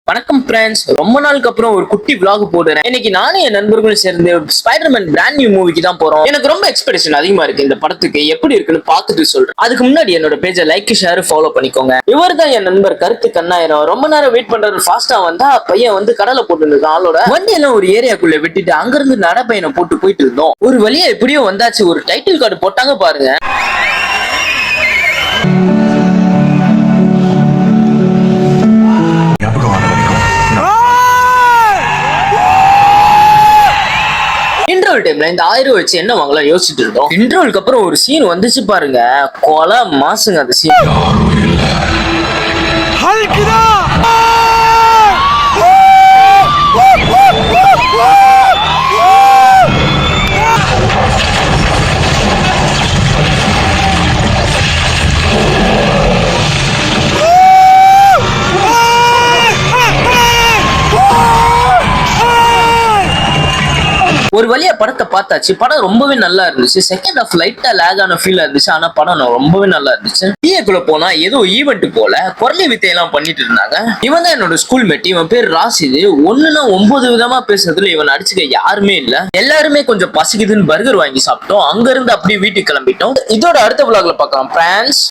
வணக்கம் ஃப்ரெண்ட்ஸ், ரொம்ப நாளுக்கு அப்புறம் ஒரு குட்டி vlog போடுறேன். இன்னைக்கு நானே என் நண்பர்களும் சேர்ந்து ஸ்பைடர்மேன் பிராண்ட் நியூ மூவிக்கு தான் போறோம். எனக்கு ரொம்ப எக்ஸ்பெக்டேஷன் அதிகமா இருக்கு. இந்த படத்துக்கு எப்படி இருக்குன்னு பார்த்துட்டு சொல்றேன். அதுக்கு முன்னாடி என்னோட பேஜை லைக் ஷேர் ஃபாலோ பண்ணிக்கோங்க. இவர் தான் என் நண்பர் கருத்து கண்ணாயிரம். ரொம்ப நேரம் வெயிட் பண்றது. ஃபாஸ்டா வந்தா பையன் வந்து கடலை போட்டு இருக்கான். ஆளோட வண்டி எல்லாம் ஒரு ஏரியாக்குள்ள விட்டுட்டு அங்கிருந்து நடைப்பயணம் போயிட்டு இருந்தோம். ஒரு வழியா எப்படியோ வந்தாச்சு. ஒரு டைட்டில் கார்டு போட்டாங்க பாருங்க. இன்டர்வல் டைம்ல இந்த 1000 வச்சு என்ன வாங்கலாம் யோசிச்சுட்டு இருந்தோம். இன்டர்வலுக்கு அப்புறம் ஒரு சீன் வந்துச்சு பாருங்க. கொலை மாசுங்க அந்த சீன். ஒரு வழியா படத்தை பார்த்தாச்சு. படம் ரொம்பவே நல்லா இருந்துச்சு. செகண்ட் ஹாஃப் லைட்டா லேக் ஆன ஃபீல் இருந்துச்சு. ஆனா படம் ரொம்பவே நல்லா இருந்துச்சு. டிஏக்குள்ள போனா ஏதோ ஈவெண்ட் போல குரலி வித்தையெல்லாம் பண்ணிட்டு இருந்தாங்க. இவன் தான் என்னோட ஸ்கூல் மேட். இவன் பேர் ராசிது. 9 விதமா பேசுறதுல இவன் அடிச்சுக்க யாருமே இல்ல. எல்லாருமே கொஞ்சம் பசிக்குதுன்னு பர்கர் வாங்கி சாப்பிட்டோம். அங்க இருந்து அப்படியே வீட்டுக்கு கிளம்பிட்டோம். இதோட அடுத்த vlogல பார்க்கலாம் ஃப்ரெண்ட்ஸ்.